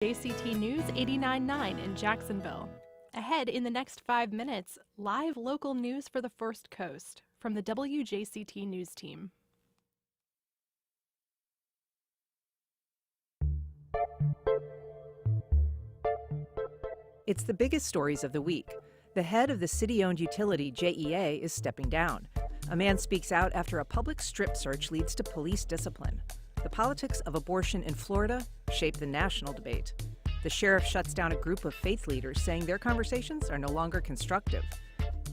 WJCT News 89.9 in Jacksonville. Ahead in the next 5 minutes, live local news for the First Coast from the WJCT News team. It's the biggest stories of the week. The head of the city-owned utility, JEA, is stepping down. A man speaks out after a public strip search leads to police discipline. The politics of abortion in Florida shape the national debate. The sheriff shuts down a group of faith leaders, saying their conversations are no longer constructive.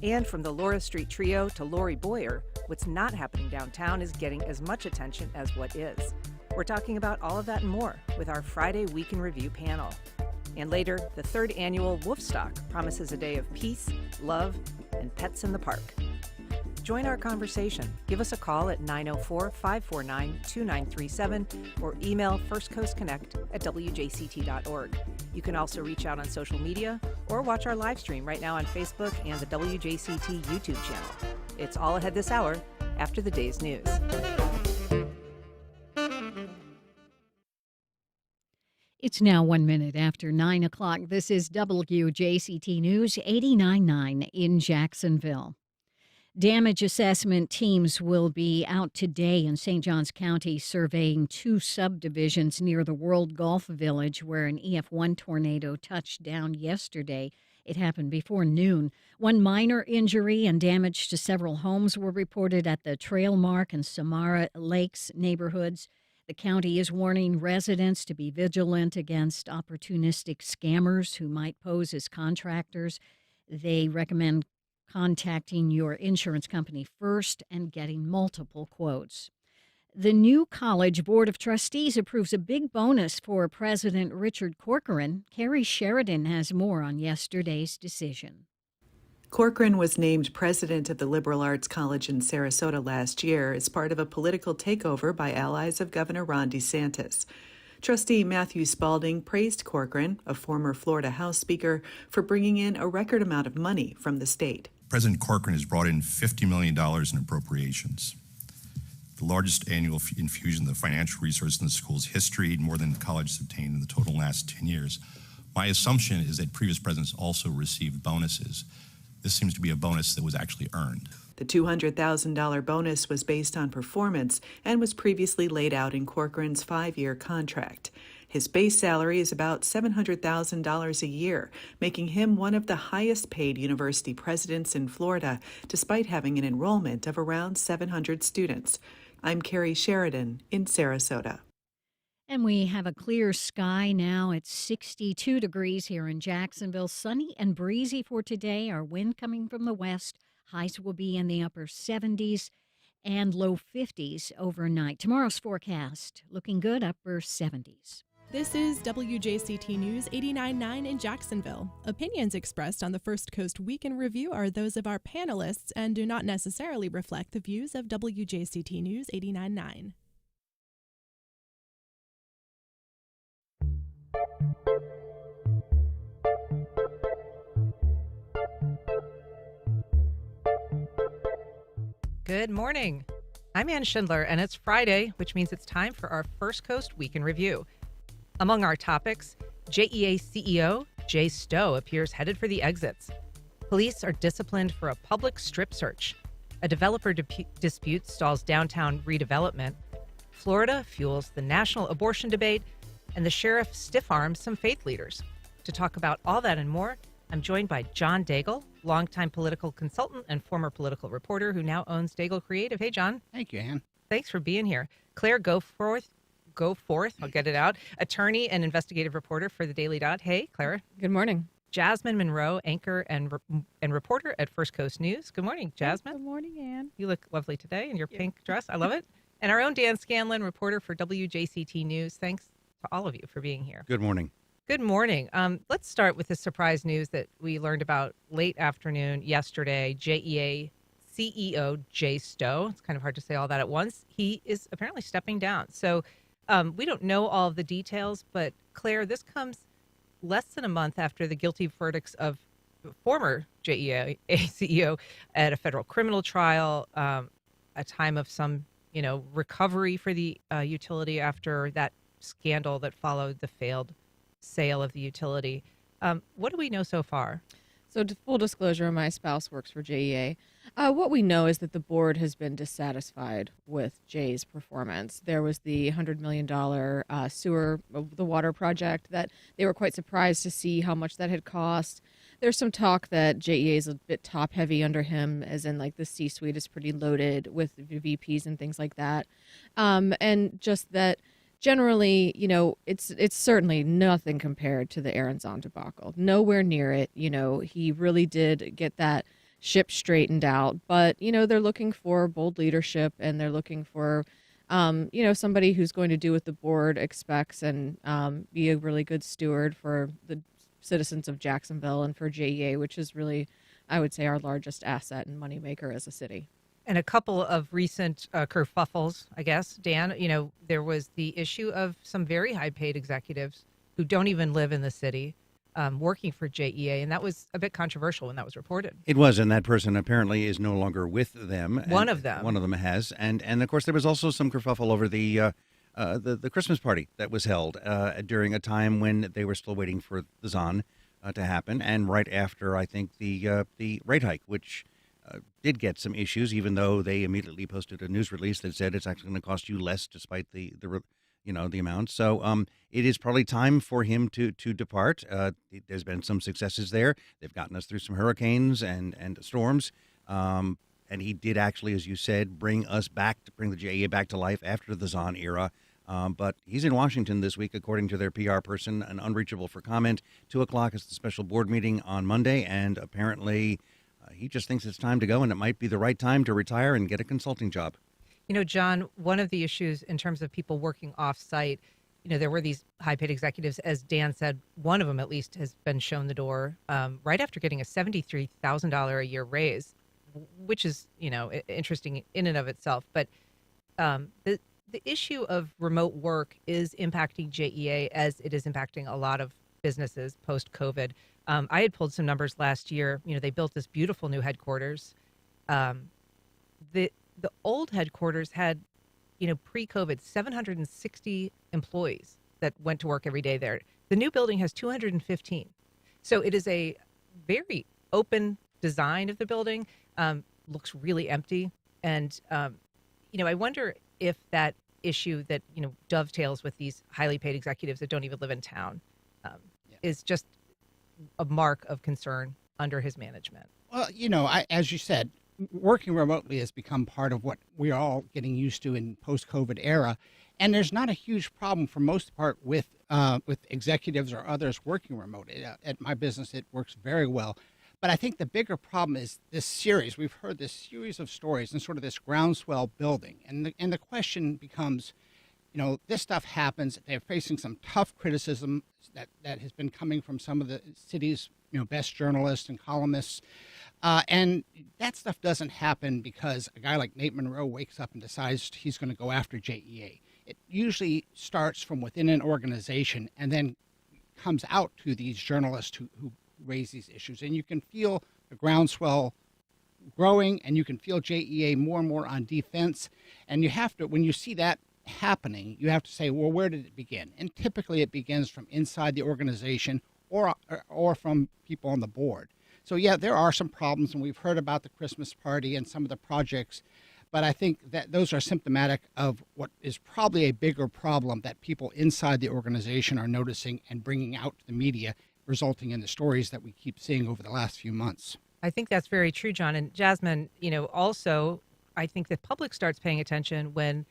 And from the Laura Street Trio to Lori Boyer, what's not happening downtown is getting as much attention as what is. We're talking about all of that and more with our Friday Week in Review panel. And later, the third annual Wolfstock promises a day of peace, love, and pets in the park. Join our conversation. Give us a call at 904-549-2937 or email firstcoastconnect@wjct.org. You can also reach out on social media or watch our live stream right now on Facebook and the WJCT YouTube channel. It's all ahead this hour after the day's news. It's now 1 minute after 9 o'clock. This is WJCT News 89.9 in Jacksonville. Damage assessment teams will be out today in St. Johns County surveying two subdivisions near the World Golf Village where an EF1 tornado touched down yesterday. It happened before noon. One minor injury and damage to several homes were reported at the Trailmark and Samara Lakes neighborhoods. The county is warning residents to be vigilant against opportunistic scammers who might pose as contractors. They recommend contacting your insurance company first and getting multiple quotes. The new College Board of Trustees approves a big bonus for President Richard Corcoran. Carrie Sheridan has more on yesterday's decision. Corcoran was named president of the Liberal Arts College in Sarasota last year as part of a political takeover by allies of Governor Ron DeSantis. Trustee Matthew Spalding praised Corcoran, a former Florida House Speaker, for bringing in a record amount of money from the state. President Corcoran has brought in $50 million in appropriations, the largest annual infusion of the financial resources in the school's history, more than the college has obtained in the total last 10 years. My assumption is that previous presidents also received bonuses. This seems to be a bonus that was actually earned. The $200,000 bonus was based on performance and was previously laid out in Corcoran's 5-year contract. His base salary is about $700,000 a year, making him one of the highest paid university presidents in Florida, despite having an enrollment of around 700 students. I'm Carrie Sheridan in Sarasota. And we have a clear sky now. It's 62 degrees here in Jacksonville. Sunny and breezy for today. Our wind coming from the west. Highs will be in the upper 70s and low 50s overnight. Tomorrow's forecast looking good, upper 70s. This is WJCT News 89.9 in Jacksonville. Opinions expressed on the First Coast Week in Review are those of our panelists and do not necessarily reflect the views of WJCT News 89.9. Good morning. I'm Ann Schindler, and it's Friday, which means it's time for our First Coast Week in Review. Among our topics, JEA CEO Jay Stowe appears headed for the exits. Police are disciplined for a public strip search. A developer dispute stalls downtown redevelopment. Florida fuels the national abortion debate, and the sheriff stiff-arms some faith leaders. To talk about all that and more, I'm joined by John Daigle, longtime political consultant and former political reporter who now owns Daigle Creative. Hey, John. Thank you, Ann. Thanks for being here. Claire Goforth, I'll get it out, attorney and investigative reporter for the Daily Dot. Hey, Clara. Good morning. Jasmine Monroe, anchor and reporter at First Coast News. Good morning, Jasmine. Good morning, Ann. You look lovely today in your pink dress. I love it. And our own Dan Scanlon, reporter for WJCT News. Thanks to all of you for being here. Good morning. Good morning. Let's start with the surprise news that we learned about late afternoon yesterday. JEA CEO Jay Stowe, it's kind of hard to say all that at once, he is apparently stepping down. So we don't know all of the details, but Claire, this comes less than a month after the guilty verdicts of former JEA CEO at a federal criminal trial, a time of some, recovery for the utility after that scandal that followed the failed sale of the utility. What do we know so far? So, full disclosure, my spouse works for JEA. What we know is that the board has been dissatisfied with Jay's performance. There was the $100 million sewer, the water project, that they were quite surprised to see how much that had cost. There's some talk that JEA is a bit top heavy under him, as in like the C-suite is pretty loaded with VPs and things like that. And just that generally, it's certainly nothing compared to the Aaron Zahn debacle. Nowhere near it. He really did get that ship straightened out. But, they're looking for bold leadership, and they're looking for, somebody who's going to do what the board expects and be a really good steward for the citizens of Jacksonville and for JEA, which is really, I would say, our largest asset and moneymaker as a city. And a couple of recent kerfuffles, I guess, Dan, there was the issue of some very high-paid executives who don't even live in the city working for JEA, and that was a bit controversial when that was reported. It was, and that person apparently is no longer with them. One of them. One of them has, and of course there was also some kerfuffle over the Christmas party that was held during a time when they were still waiting for the Zahn to happen, and right after, I think, the rate hike, which did get some issues, even though they immediately posted a news release that said it's actually going to cost you less despite the amount. So it is probably time for him to depart. There's been some successes there. They've gotten us through some hurricanes and storms. And he did actually, as you said, bring the JEA back to life after the Zahn era. But he's in Washington this week, according to their PR person, and unreachable for comment. 2:00 is the special board meeting on Monday, and apparently he just thinks it's time to go, and it might be the right time to retire and get a consulting job. John, one of the issues in terms of people working off-site, there were these high-paid executives, as Dan said, one of them at least has been shown the door right after getting a $73,000 a year raise, which is, interesting in and of itself. But the issue of remote work is impacting JEA as it is impacting a lot of businesses post-COVID. I had pulled some numbers last year. They built this beautiful new headquarters. The old headquarters had, pre-COVID, 760 employees that went to work every day there. The new building has 215. So it is a very open design of the building, looks really empty. And, I wonder if that issue that, dovetails with these highly paid executives that don't even live in town is just a mark of concern under his management. Well, as you said, working remotely has become part of what we're all getting used to in post-COVID era. And there's not a huge problem for most part with executives or others working remote. At my business, it works very well. But I think the bigger problem is this series. We've heard this series of stories and sort of this groundswell building. And the question becomes, this stuff happens. They're facing some tough criticism that has been coming from some of the city's best journalists and columnists. And that stuff doesn't happen because a guy like Nate Monroe wakes up and decides he's going to go after JEA. It usually starts from within an organization and then comes out to these journalists who raise these issues. And you can feel the groundswell growing, and you can feel JEA more and more on defense. And you have to, when you see that happening, you have to say, well, where did it begin? And typically it begins from inside the organization or from people on the board. So, yeah, there are some problems, and we've heard about the Christmas party and some of the projects, but I think that those are symptomatic of what is probably a bigger problem that people inside the organization are noticing and bringing out to the media, resulting in the stories that we keep seeing over the last few months. I think that's very true, John. And Jasmine, also, I think the public starts paying attention when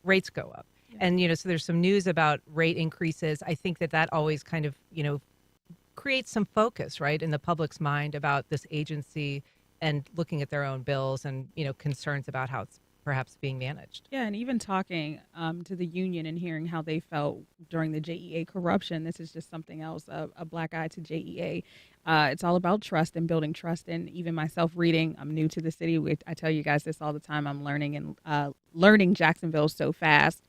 rates go up. Yeah. And, so there's some news about rate increases. I think that always kind of, creates some focus, right, in the public's mind about this agency and looking at their own bills and, concerns about how it's perhaps being managed. Yeah, and even talking to the union and hearing how they felt during the JEA corruption, this is just something else, a black eye to JEA. It's all about trust and building trust. And even myself reading, I'm new to the city. I tell you guys this all the time. I'm learning Jacksonville so fast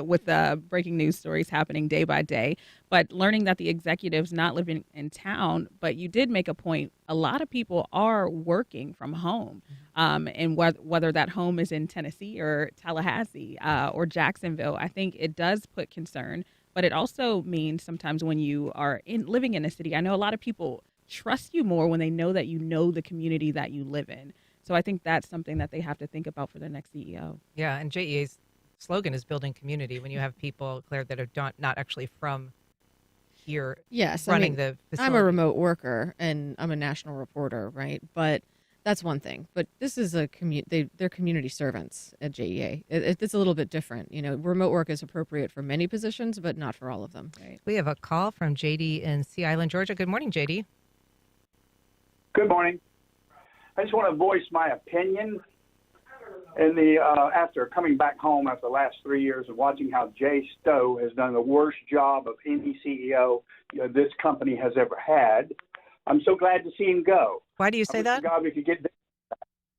with breaking news stories happening day by day. But learning that the executives not living in town, but you did make a point. A lot of people are working from home, and whether that home is in Tennessee or Tallahassee or Jacksonville, I think it does put concern But it also means sometimes when you are living in a city, I know a lot of people trust you more when they know that you know the community that you live in. So I think that's something that they have to think about for their next CEO. Yeah, and JEA's slogan is building community. When you have people, Claire, that are not actually from here Yes, running the facility. I'm a remote worker and I'm a national reporter, right? But that's one thing. But this is they're community servants at JEA. It's a little bit different. You know, remote work is appropriate for many positions, but not for all of them. Right. We have a call from JD in Sea Island, Georgia. Good morning, JD. Good morning. I just want to voice my opinion in the after coming back home after the last 3 years of watching how Jay Stowe has done the worst job of any CEO this company has ever had. I'm so glad to see him go. Why do you say that? God, we could get.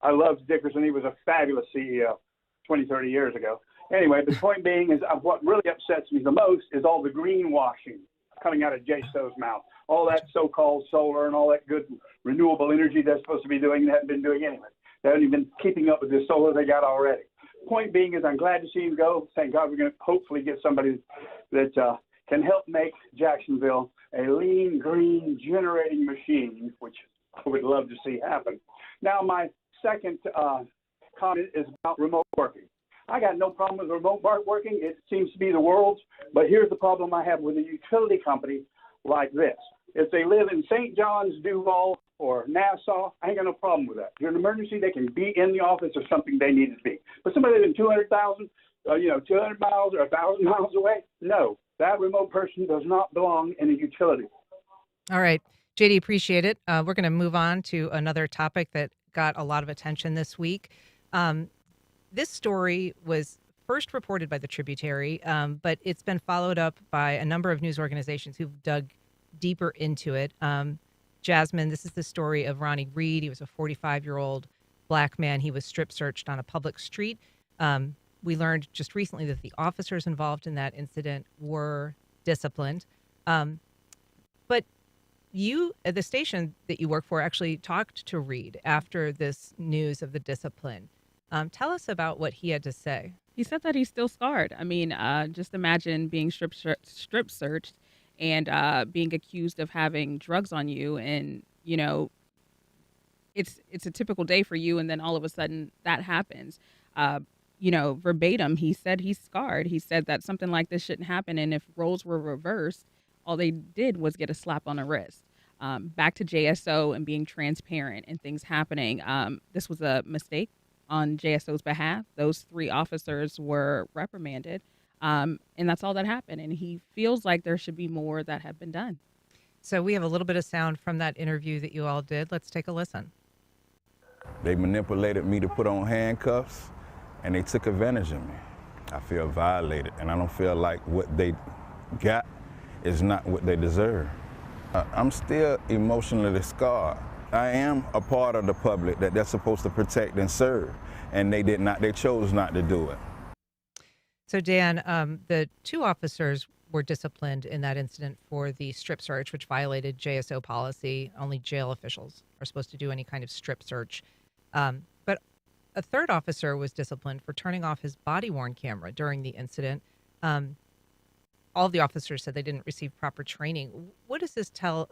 I loved Dickerson. He was a fabulous CEO 20, 30 years ago. Anyway, the point being is what really upsets me the most is all the greenwashing coming out of Jay Stowe's mouth. All that so-called solar and all that good renewable energy they're supposed to be doing, they haven't been doing anyway. They haven't even been keeping up with the solar they got already. Point being is I'm glad to see him go. Thank God we're going to hopefully get somebody that can help make Jacksonville a lean, green generating machine, which I would love to see happen. Now, my second comment is about remote working. I got no problem with remote working. It seems to be the world's. But here's the problem I have with a utility company like this. If they live in St. John's, Duval, or Nassau, I ain't got no problem with that. If you're an emergency, they can be in the office or something they need to be. But somebody living 200,000, 200 miles or 1,000 miles away, no. That remote person does not belong in a utility. All right. JD, appreciate it. We're going to move on to another topic that got a lot of attention this week. This story was first reported by the Tributary, but it's been followed up by a number of news organizations who've dug deeper into it. Jasmine, this is the story of Ronnie Reed. He was a 45-year-old black man. He was strip searched on a public street. We learned just recently that the officers involved in that incident were disciplined. But you, at the station that you work for, actually talked to Reed after this news of the discipline. Tell us about what he had to say. He said that he's still scarred. I mean, just imagine being strip searched and being accused of having drugs on you, and it's a typical day for you, and then all of a sudden that happens. Verbatim, he said he's scarred. He said that something like this shouldn't happen, and if roles were reversed, all they did was get a slap on the wrist. Back to JSO and being transparent and things happening. This was a mistake on JSO's behalf. Those 3 officers were reprimanded, and that's all that happened. And he feels like there should be more that have been done. So we have a little bit of sound from that interview that you all did. Let's take a listen. They manipulated me to put on handcuffs, and they took advantage of me. I feel violated, and I don't feel like what they got is not what they deserve. I'm still emotionally scarred. I am a part of the public that they're supposed to protect and serve, and they chose not to do it. So Dan, the 2 officers were disciplined in that incident for the strip search, which violated JSO policy. Only jail officials are supposed to do any kind of strip search. But a 3rd officer was disciplined for turning off his body-worn camera during the incident. All of the officers said they didn't receive proper training. What does this tell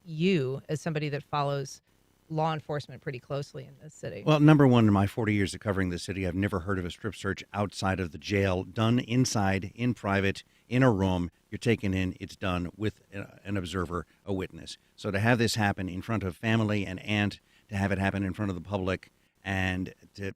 you as somebody that follows law enforcement pretty closely in this city? Well, number one, in my 40 years of covering the city, I've never heard of a strip search outside of the jail, done inside, in private, in a room. You're taken in, it's done with an observer, a witness. So to have this happen in front of family and to have it happen in front of the public, and to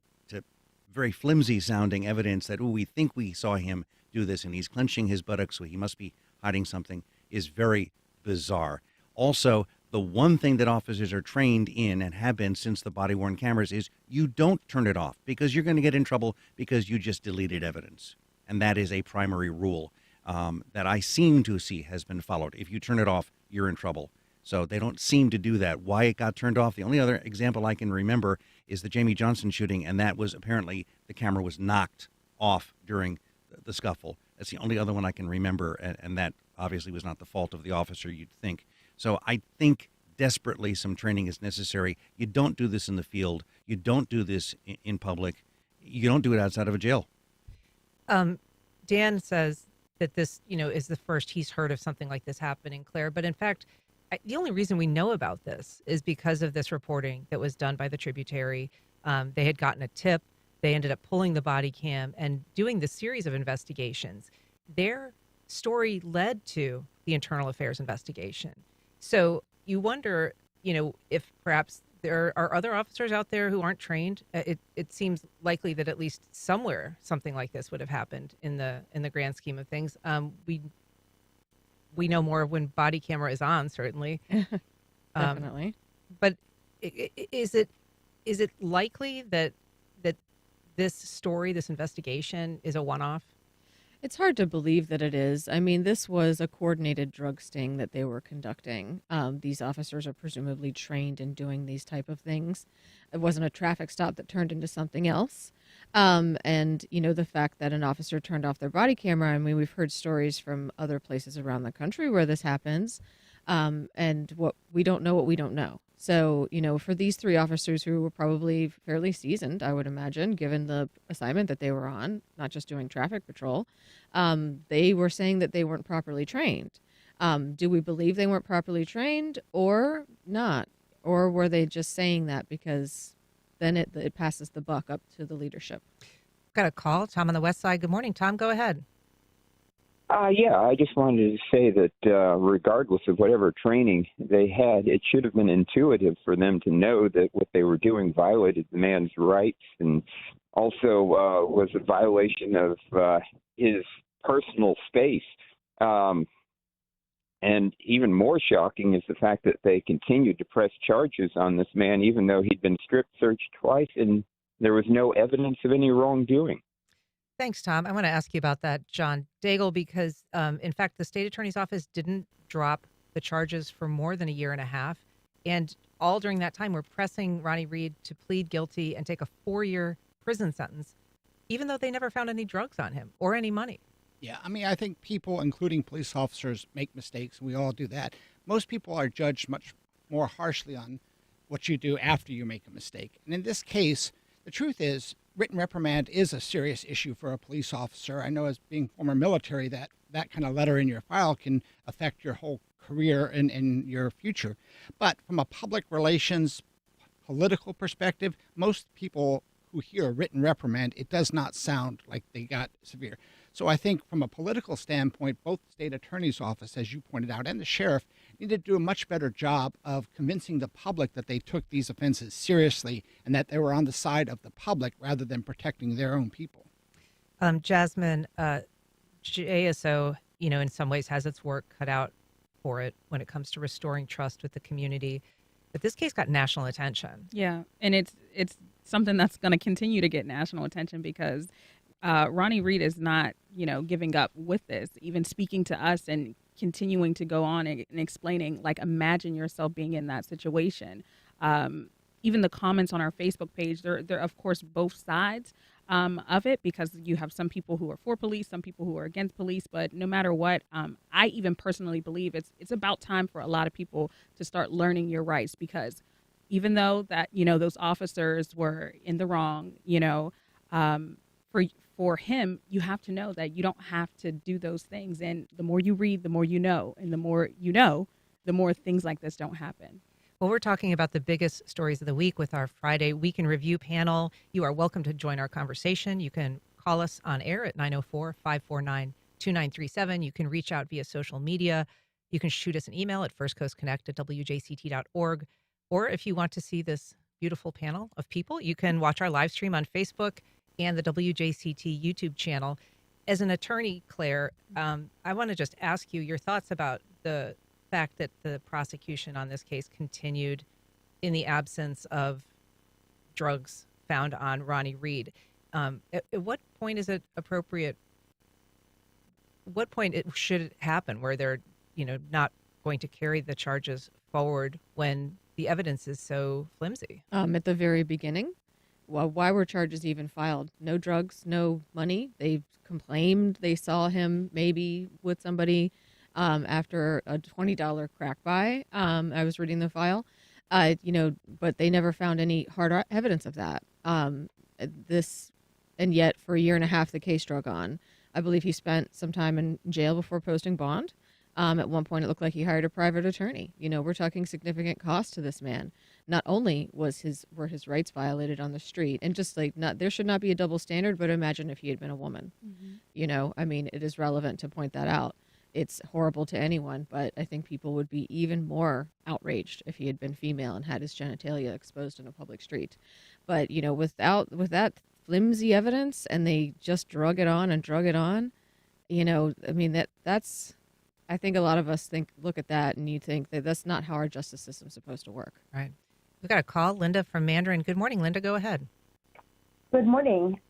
very flimsy sounding evidence that, we think we saw him do this and he's clenching his buttocks, so he must be hiding something, is very bizarre. Also, the one thing that officers are trained in and have been since the body-worn cameras is you don't turn it off because you're going to get in trouble because you just deleted evidence. And that is a primary rule that I seem to see has been followed. If you turn it off, you're in trouble. So they don't seem to do that. Why it got turned off, the only other example I can remember is the Jamie Johnson shooting, and that was apparently the camera was knocked off during the scuffle. That's the only other one I can remember, and that obviously was not the fault of the officer, you'd think. So I think desperately some training is necessary. You don't do this in the field. You don't do this in public. You don't do it outside of a jail. Dan says that this, is the first he's heard of something like this happening, Claire. But in fact, the only reason we know about this is because of this reporting that was done by the Tributary. They had gotten a tip. They ended up pulling the body cam and doing the series of investigations. Their story led to the internal affairs investigation. So you wonder, if perhaps there are other officers out there who aren't trained. It seems likely that at least somewhere something like this would have happened in the grand scheme of things. We know more when body camera is on, certainly. Definitely. But is it likely that this story, this investigation, is a one-off? It's hard to believe that it is. I mean, this was a coordinated drug sting that they were conducting. These officers are presumably trained in doing these type of things. It wasn't a traffic stop that turned into something else. And, the fact that an officer turned off their body camera, I mean, we've heard stories from other places around the country where this happens. And we don't know what we don't know. So, for these three officers who were probably fairly seasoned, I would imagine, given the assignment that they were on, not just doing traffic patrol, they were saying that they weren't properly trained. Do we believe they weren't properly trained or not? Or were they just saying that because then it passes the buck up to the leadership? Got a call. Tom on the West Side. Good morning, Tom. Go ahead. Yeah, I just wanted to say that regardless of whatever training they had, it should have been intuitive for them to know that what they were doing violated the man's rights and also was a violation of his personal space. And even more shocking is the fact that they continued to press charges on this man, even though he'd been strip searched twice and there was no evidence of any wrongdoing. Thanks, Tom. I want to ask you about that, John Daigle, because, in fact, the state attorney's office didn't drop the charges for more than a year and a half. And all during that time, we're pressing Ronnie Reed to plead guilty and take a 4-year prison sentence, even though they never found any drugs on him or any money. Yeah, I mean, I think people, including police officers, make mistakes. We all do that. Most people are judged much more harshly on what you do after you make a mistake. And in this case, the truth is, written reprimand is a serious issue for a police officer. I know as being former military that kind of letter in your file can affect your whole career and your future. But from a public relations, political perspective, most people who hear a written reprimand, it does not sound like they got severe. So I think from a political standpoint, both the state attorney's office, as you pointed out, and the sheriff need to do a much better job of convincing the public that they took these offenses seriously and that they were on the side of the public rather than protecting their own people. Jasmine, JSO, in some ways has its work cut out for it when it comes to restoring trust with the community. But this case got national attention. Yeah, and it's something that's going to continue to get national attention because Ronnie Reed is not, giving up with this, even speaking to us and continuing to go on and explaining, like, imagine yourself being in that situation. Even the comments on our Facebook page, they're of course both sides of it because you have some people who are for police, some people who are against police. But no matter what, I even personally believe it's about time for a lot of people to start learning your rights because even though that, those officers were in the wrong, for him, you have to know that you don't have to do those things. And the more you read, the more you know. And the more you know, the more things like this don't happen. Well, we're talking about the biggest stories of the week with our Friday Week in Review panel. You are welcome to join our conversation. You can call us on air at 904-549-2937. You can reach out via social media. You can shoot us an email at firstcoastconnect@wjct.org. Or if you want to see this beautiful panel of people, you can watch our live stream on Facebook and the WJCT YouTube channel. As an attorney, Claire, I want to just ask you your thoughts about the fact that the prosecution on this case continued in the absence of drugs found on Ronnie Reed. At what point is it appropriate? What point should it happen where they're, not going to carry the charges forward when the evidence is so flimsy? At the very beginning. Well, why were charges even filed? No drugs, no money. They complained they saw him maybe with somebody after a $20 crack buy. I was reading the file, but they never found any hard evidence of that. And yet for a year and a half, the case drug on. I believe he spent some time in jail before posting bond. At one point, it looked like he hired a private attorney. We're talking significant cost to this man. Not only were his rights violated on the street, and just like there should not be a double standard, but imagine if he had been a woman. It is relevant to point that out. It's horrible to anyone, but I think people would be even more outraged if he had been female and had his genitalia exposed in a public street. But with that flimsy evidence, and they just drug it on, that's. I think a lot of us look at that, and you think that that's not how our justice system's supposed to work. Right. We've got a call, Linda from Mandarin. Good morning, Linda. Go ahead. Good morning.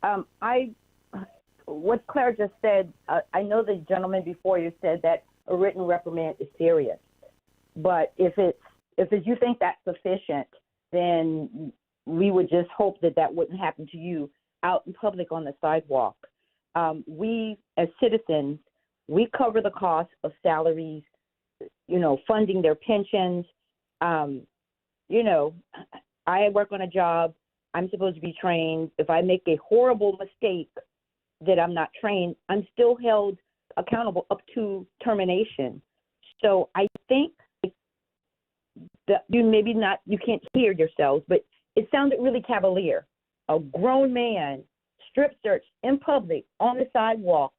What Claire just said, I know the gentleman before you said that a written reprimand is serious, but if you think that's sufficient, then we would just hope that wouldn't happen to you out in public on the sidewalk. We as citizens, we cover the cost of salaries, funding their pensions. I work on a job. I'm supposed to be trained. If I make a horrible mistake that I'm not trained, I'm still held accountable up to termination. So I think that you can't hear yourselves, but it sounded really cavalier. A grown man strip searched in public on the sidewalk,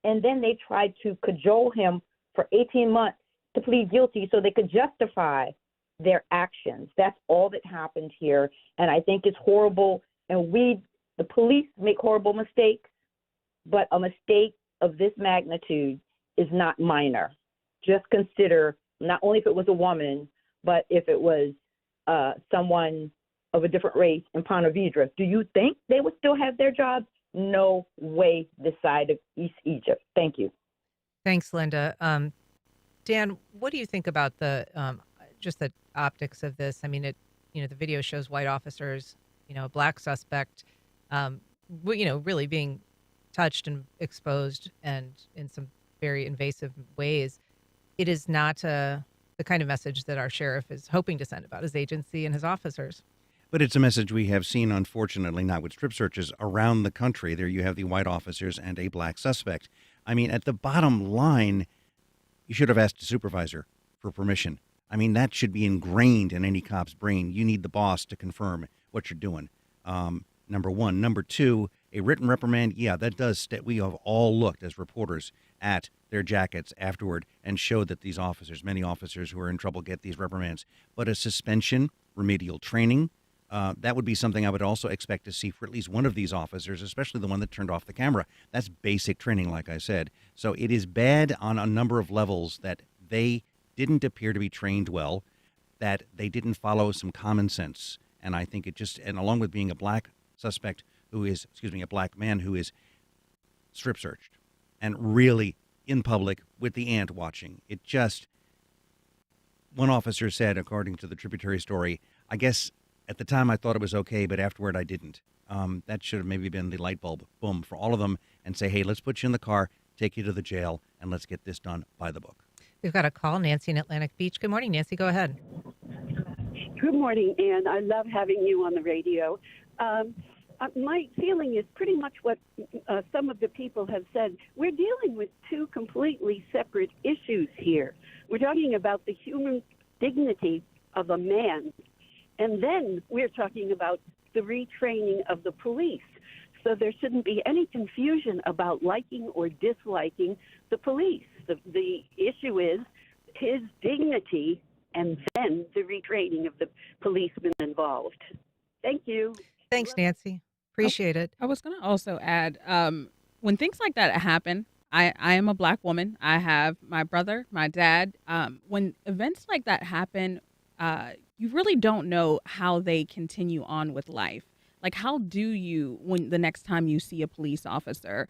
and then they tried to cajole him for 18 months to plead guilty so they could justify their actions. That's all that happened here, and I think it's horrible. And the police make horrible mistakes, but a mistake of this magnitude is not minor. Just consider not only if it was a woman, but if it was someone of a different race in Ponte Vedra. Do you think they would still have their jobs? No way this side of East Egypt. Thank you. Thanks, Linda. Dan, what do you think about just the optics of this? I mean, the video shows white officers, a black suspect, really being touched and exposed, and in some very invasive ways. It is not the kind of message that our sheriff is hoping to send about his agency and his officers. But it's a message we have seen, unfortunately, not with strip searches, around the country. There you have the white officers and a black suspect. I mean, at the bottom line, you should have asked a supervisor for permission. I mean, that should be ingrained in any cop's brain. You need the boss to confirm what you're doing. Number one. Number two, a written reprimand, yeah, that does. We have all looked as reporters at their jackets afterward and showed that these officers, many officers who are in trouble, get these reprimands. But a suspension, remedial training, that would be something I would also expect to see for at least one of these officers, especially the one that turned off the camera. That's basic training, like I said. So it is bad on a number of levels that they didn't appear to be trained well, that they didn't follow some common sense. And I think and along with being a black suspect a black man who is strip searched and really in public with the ant watching, one officer said, according to the tributary story, I guess at the time I thought it was okay, but afterward I didn't. That should have maybe been the light bulb, boom, for all of them, and say, hey, let's put you in the car, take you to the jail, and let's get this done by the book. We've got a call, Nancy in Atlantic Beach. Good morning, Nancy. Go ahead. Good morning, Ann. I love having you on the radio. My feeling is pretty much what some of the people have said. We're dealing with two completely separate issues here. We're talking about the human dignity of a man, and then we're talking about the retraining of the police. So there shouldn't be any confusion about liking or disliking the police. The issue is his dignity and then the retraining of the policemen involved. Thank you. Thanks, Nancy. Appreciate it. I was going to also add, when things like that happen, I am a black woman. I have my brother, my dad. When events like that happen, you really don't know how they continue on with life. Like, how do you, when the next time you see a police officer,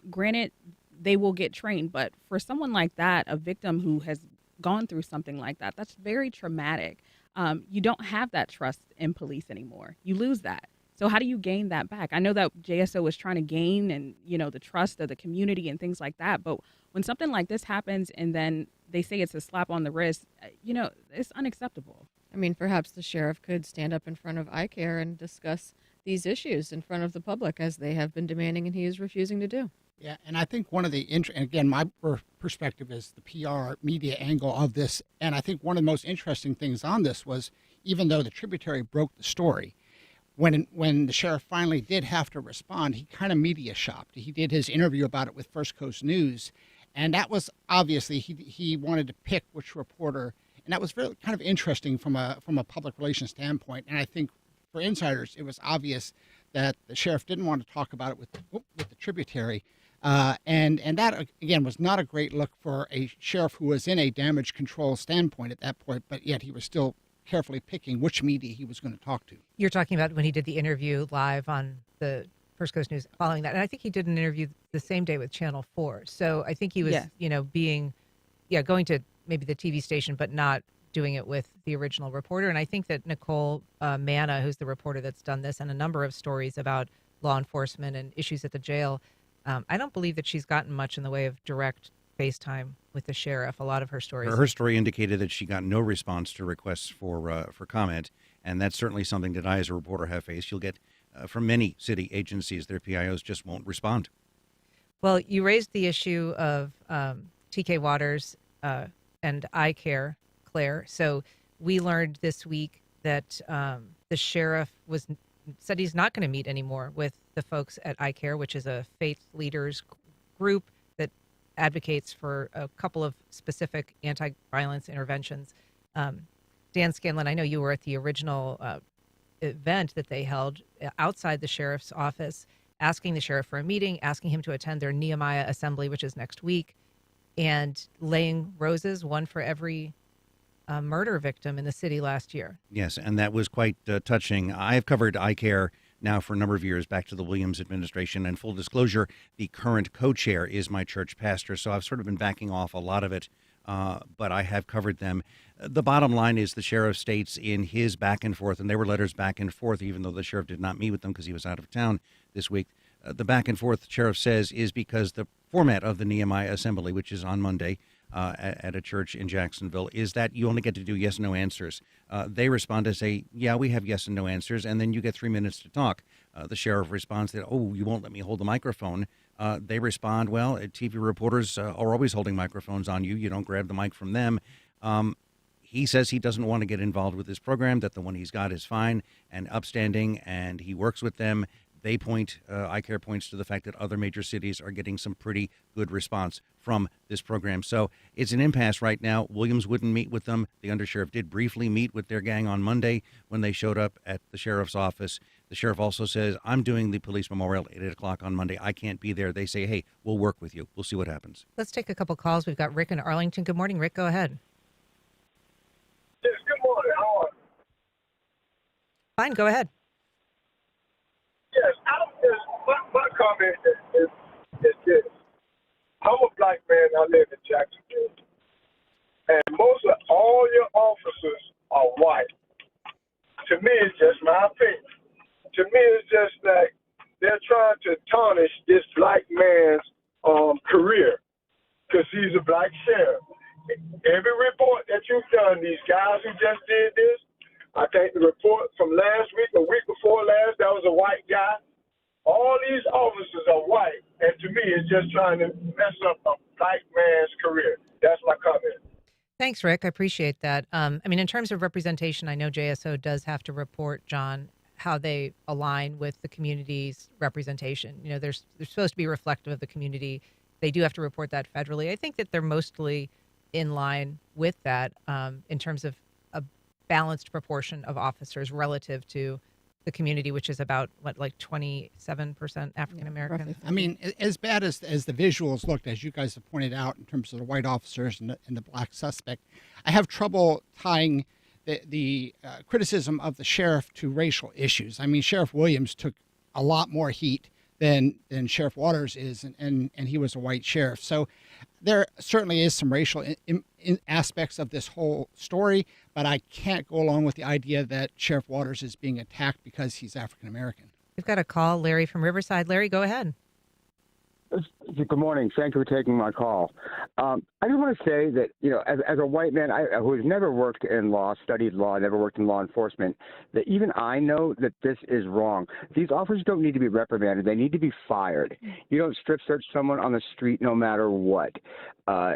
granted, they will get trained, but for someone like that, a victim who has gone through something like that, that's very traumatic. You don't have that trust in police anymore. You lose that. So how do you gain that back? I know that JSO is trying to gain the trust of the community and things like that. But when something like this happens and then they say it's a slap on the wrist, it's unacceptable. I mean, perhaps the sheriff could stand up in front of iCare and discuss these issues in front of the public, as they have been demanding and he is refusing to do. Yeah, and I think one of the and again, my perspective is the PR media angle of this, and I think one of the most interesting things on this was, even though the tributary broke the story, when the sheriff finally did have to respond, he kind of media shopped. He did his interview about it with First Coast News, and that was obviously he wanted to pick which reporter, and that was very kind of interesting from a public relations standpoint. And I think for insiders, it was obvious that the sheriff didn't want to talk about it with the tributary. And that, again, was not a great look for a sheriff who was in a damage control standpoint at that point, but yet he was still carefully picking which media he was going to talk to. You're talking about when he did the interview live on the First Coast News following that. And I think he did an interview the same day with Channel 4. So I think he was, going to maybe the TV station, but not doing it with the original reporter. And I think that Nicole Manna, who's the reporter that's done this and a number of stories about law enforcement and issues at the jail, I don't believe that she's gotten much in the way of direct FaceTime with the sheriff. A lot of her stories. Her story indicated that she got no response to requests for comment, and that's certainly something that I, as a reporter, have faced. You'll get from many city agencies, their PIOs just won't respond. Well, you raised the issue of TK Waters and eye care, Claire. So we learned this week that the sheriff said he's not going to meet anymore with the folks at eye care, which is a faith leaders group that advocates for a couple of specific anti-violence interventions. Dan Scanlon, I know you were at the original event that they held outside the sheriff's office, asking the sheriff for a meeting, asking him to attend their Nehemiah assembly, which is next week, and laying roses, one for every murder victim in the city last year. Yes, and that was quite touching. I've covered eye care now for a number of years, back to the Williams administration. And full disclosure, the current co-chair is my church pastor, so I've sort of been backing off a lot of it, but I have covered them. The bottom line is the sheriff states in his back and forth, and there were letters back and forth, even though the sheriff did not meet with them because he was out of town this week. The back and forth, the sheriff says, is because the format of the Nehemiah assembly, which is on Monday, at a church in Jacksonville, is that you only get to do yes and no answers. They respond to say, yeah, we have yes and no answers, and then you get 3 minutes to talk. The sheriff responds that, oh, you won't let me hold the microphone. They respond, well, TV reporters are always holding microphones on you. You don't grab the mic from them. He says he doesn't want to get involved with this program, that the one he's got is fine and upstanding, and he works with them. They eye care points to the fact that other major cities are getting some pretty good response from this program. So it's an impasse right now. Williams wouldn't meet with them. The undersheriff did briefly meet with their gang on Monday when they showed up at the sheriff's office. The sheriff also says, I'm doing the police memorial at 8 o'clock on Monday. I can't be there. They say, hey, we'll work with you. We'll see what happens. Let's take a couple calls. We've got Rick in Arlington. Good morning, Rick. Go ahead. Yes, good morning. How are you? Fine, go ahead. Yes, my comment is this. I'm a black man. I live in Jacksonville. And most of all your officers are white. To me, it's just my opinion. To me, it's just like they're trying to tarnish this black man's career because he's a black sheriff. Every report that you've done, these guys who just did this, I think the report from last week, a week before last, that was a white guy. All these officers are white, and to me, it's just trying to mess up a black man's career. That's my comment. Thanks, Rick. I appreciate that. In terms of representation, I know JSO does have to report, John, how they align with the community's representation. You know, they're supposed to be reflective of the community. They do have to report that federally. I think that they're mostly in line with that in terms of a balanced proportion of officers relative to the community, which is about, 27% African American? I mean, as bad as the visuals looked, as you guys have pointed out, in terms of the white officers and the black suspect, I have trouble tying the criticism of the sheriff to racial issues. I mean, Sheriff Williams took a lot more heat than Sheriff Waters is, and he was a white sheriff. So there certainly is some racial in aspects of this whole story, but I can't go along with the idea that Sheriff Waters is being attacked because he's African American. We've got a call, Larry from Riverside. Larry, go ahead. Good morning. Thank you for taking my call. I just want to say that, as a white man who has never worked in law, studied law, never worked in law enforcement, that even I know that this is wrong. These officers don't need to be reprimanded. They need to be fired. You don't strip search someone on the street no matter what. A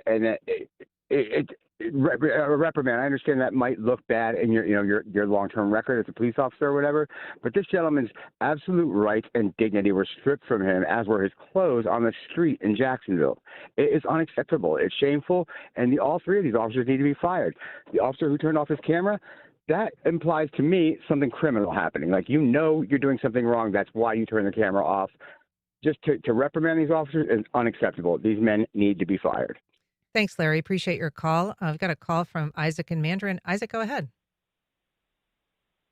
reprimand. I understand that might look bad in your long-term record as a police officer or whatever, but this gentleman's absolute rights and dignity were stripped from him, as were his clothes, on the street in Jacksonville. It is unacceptable. It's shameful, and all three of these officers need to be fired. The officer who turned off his camera, that implies to me something criminal happening. Like, you're doing something wrong. That's why you turn the camera off. Just to reprimand these officers is unacceptable. These men need to be fired. Thanks, Larry. Appreciate your call. I've got a call from Isaac in Mandarin. Isaac, go ahead.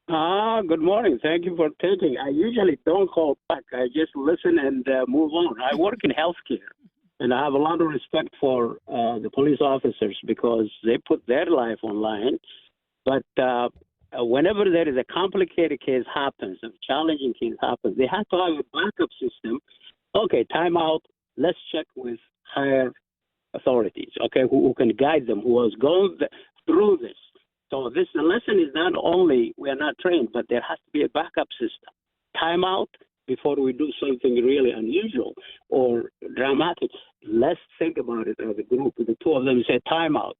Good morning. Thank you for taking. I usually don't call back. I just listen and move on. I work in healthcare, and I have a lot of respect for the police officers because they put their life on line. But whenever there is a complicated case happens, a challenging case happens, they have to have a backup system. Okay, time out. Let's check with higher authorities, okay, who can guide them, who has gone through this. So the lesson is not only we are not trained, but there has to be a backup system. Time out before we do something really unusual or dramatic. Let's think about it as a group. The two of them say time out.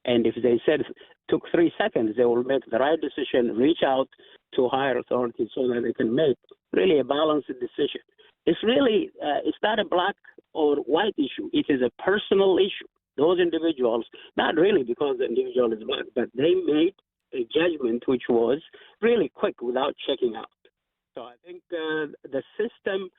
And if they said it took 3 seconds, they will make the right decision, reach out to higher authorities so that they can make really a balanced decision. It's really, it's not a black or white issue. It is a personal issue. Those individuals, not really because the individual is black, but they made a judgment which was really quick without checking out. So I think the system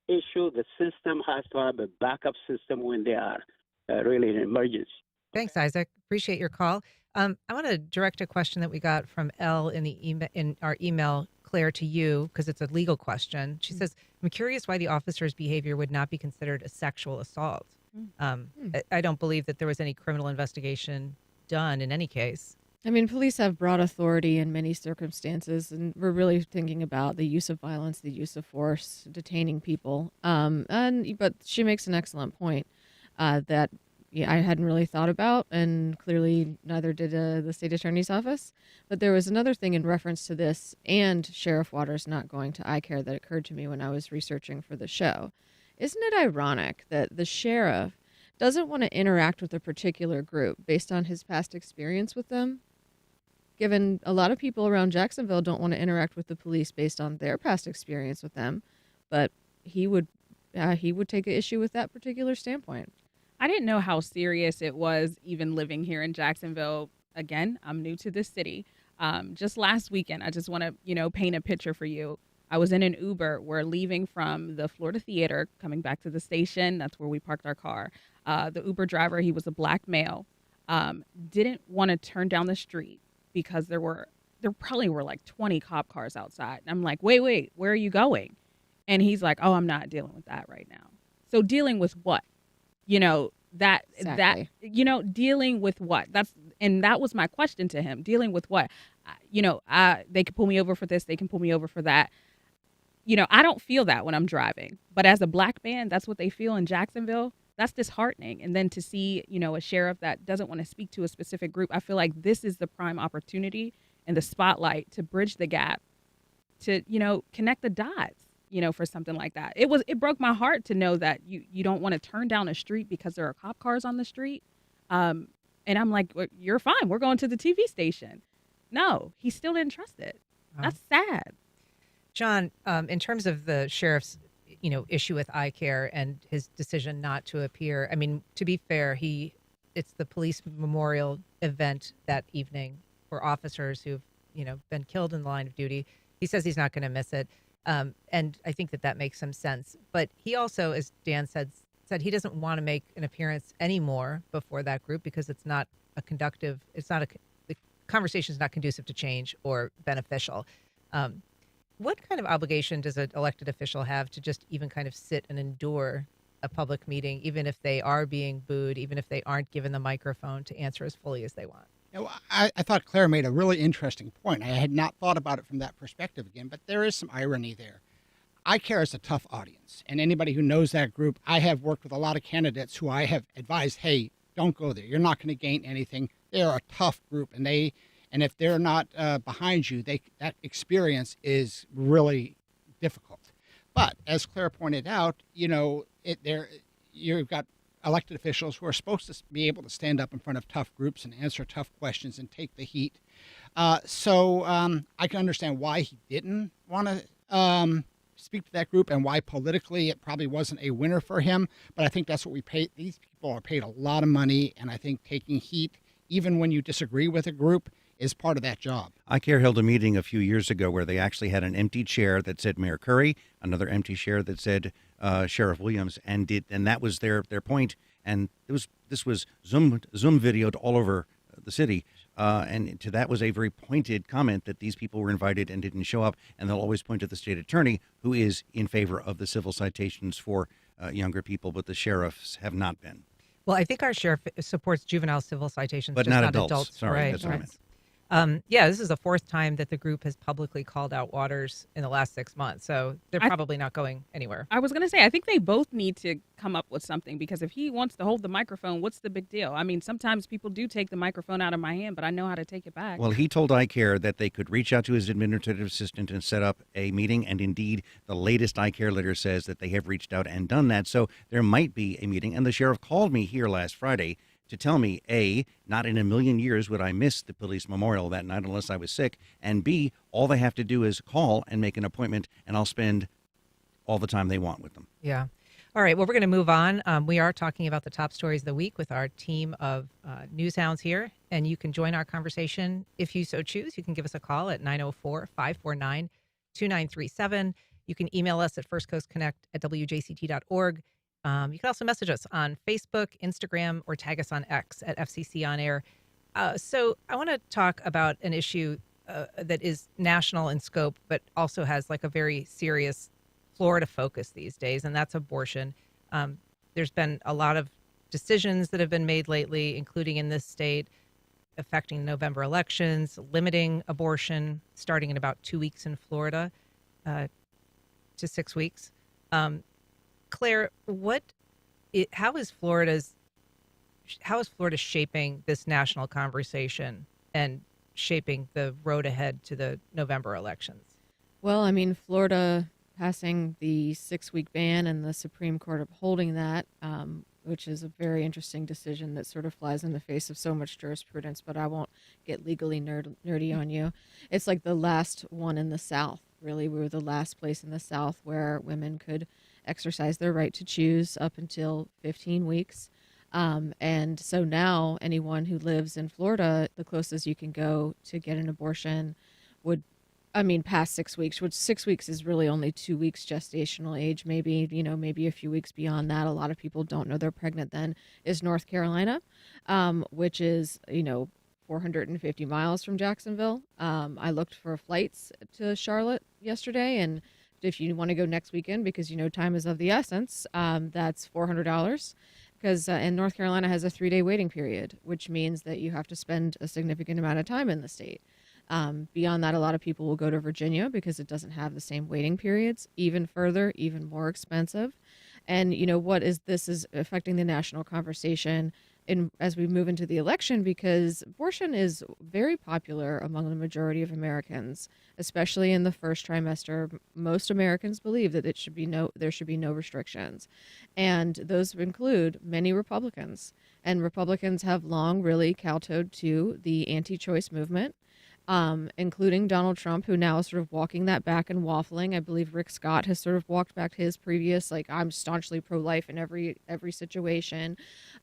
issue, the system has to have a backup system when they are really in an emergency. Thanks, Isaac. Appreciate your call. I want to direct a question that we got from Elle in our email, Claire, to you, because it's a legal question. She says, I'm curious why the officer's behavior would not be considered a sexual assault. I don't believe that there was any criminal investigation done in any case. I mean, police have broad authority in many circumstances, and we're really thinking about the use of violence, the use of force, detaining people. But she makes an excellent point that I hadn't really thought about, and clearly neither did the state attorney's office. But there was another thing in reference to this and Sheriff Waters not going to eye care that occurred to me when I was researching for the show. Isn't it ironic that the sheriff doesn't want to interact with a particular group based on his past experience with them? Given a lot of people around Jacksonville don't want to interact with the police based on their past experience with them, but he would take an issue with that particular standpoint. I didn't know how serious it was even living here in Jacksonville. Again, I'm new to this city. Just last weekend, I just want to, paint a picture for you. I was in an Uber. We're leaving from the Florida Theater, coming back to the station. That's where we parked our car. The Uber driver, he was a black male, didn't want to turn down the street because there probably were like 20 cop cars outside. And I'm like, wait, where are you going? And he's like, oh, I'm not dealing with that right now. So dealing with what? Exactly. Dealing with what? That was my question to him. Dealing with what? They can pull me over for this. They can pull me over for that. I don't feel that when I'm driving. But as a black man, that's what they feel in Jacksonville. That's disheartening. And then to see, a sheriff that doesn't want to speak to a specific group, I feel like this is the prime opportunity and the spotlight to bridge the gap, to, connect the dots, for something like that. It broke my heart to know that you don't want to turn down a street because there are cop cars on the street. And I'm like, well, you're fine. We're going to the TV station. No, he still didn't trust it. That's sad. John, in terms of the sheriff's, issue with eye care and his decision not to appear, I mean, to be fair, it's the police memorial event that evening for officers who've, been killed in the line of duty. He says he's not going to miss it. And I think that makes some sense. But he also, as Dan said he doesn't want to make an appearance anymore before that group because the conversation is not conducive to change or beneficial. What kind of obligation does an elected official have to just even kind of sit and endure a public meeting, even if they are being booed, even if they aren't given the microphone to answer as fully as they want? I thought Claire made a really interesting point. I had not thought about it from that perspective again, but there is some irony there. iCare is a tough audience, and anybody who knows that group, I have worked with a lot of candidates who I have advised, hey, don't go there. You're not going to gain anything. They're a tough group, and if they're not behind you, that experience is really difficult. But as Claire pointed out, you've got elected officials who are supposed to be able to stand up in front of tough groups and answer tough questions and take the heat. So I can understand why he didn't want to speak to that group and why politically it probably wasn't a winner for him. But I think that's what we pay. These people are paid a lot of money, and I think taking heat, even when you disagree with a group, is part of that job. iCare held a meeting a few years ago where they actually had an empty chair that said Mayor Curry, another empty chair that said Sheriff Williams, and that was their point. And this was Zoom videoed all over the city. And to that was a very pointed comment that these people were invited and didn't show up. And they'll always point to the state attorney, who is in favor of the civil citations for younger people, but the sheriffs have not been. Well, I think our sheriff supports juvenile civil citations, but just not adults. Sorry, right. that's what I meant. This is the fourth time that the group has publicly called out Waters in the last 6 months, so they're probably not going anywhere. I was going to say, I think they both need to come up with something, because if he wants to hold the microphone, what's the big deal? I mean, sometimes people do take the microphone out of my hand, but I know how to take it back. Well, he told iCare that they could reach out to his administrative assistant and set up a meeting, and indeed, the latest iCare letter says that they have reached out and done that, so there might be a meeting. And the sheriff called me here last Friday to tell me, A, not in a million years would I miss the police memorial that night unless I was sick, and B, all they have to do is call and make an appointment, and I'll spend all the time they want with them. Yeah. All right. Well, we're going to move on. We are talking about the top stories of the week with our team of news hounds here, and you can join our conversation if you so choose. You can give us a call at 904-549-2937. You can email us at firstcoastconnect@wjct.org. You can also message us on Facebook, Instagram, or tag us on X at FCC On Air. So I want to talk about an issue that is national in scope, but also has like a very serious Florida focus these days, and that's abortion. There's been a lot of decisions that have been made lately, including in this state, affecting November elections, limiting abortion, starting in about 2 weeks in Florida to 6 weeks. Claire, how is Florida shaping this national conversation and shaping the road ahead to the November elections? Well, I mean, Florida passing the 6-week ban and the Supreme Court upholding that, which is a very interesting decision that sort of flies in the face of so much jurisprudence, but I won't get legally nerdy on you. It's like the last one in the South. Really, we were the last place in the South where women could exercise their right to choose up until 15 weeks. And so now anyone who lives in Florida, the closest you can go to get an abortion past 6 weeks, which 6 weeks is really only 2 weeks gestational age, maybe a few weeks beyond that. A lot of people don't know they're pregnant then, is North Carolina, which is, 450 miles from Jacksonville. I looked for flights to Charlotte yesterday, and if you want to go next weekend, because time is of the essence, that's $400, because and North Carolina has a 3-day waiting period, which means that you have to spend a significant amount of time in the state. Beyond that, a lot of people will go to Virginia because it doesn't have the same waiting periods. Even further, even more expensive. And this is affecting the national conversation as we move into the election, because abortion is very popular among the majority of Americans, especially in the first trimester. Most Americans believe that there should be no restrictions, and those include many Republicans. And Republicans have long really kowtowed to the anti-choice movement, including Donald Trump, who now is sort of walking that back and waffling. I believe Rick Scott has sort of walked back his previous, I'm staunchly pro-life in every situation.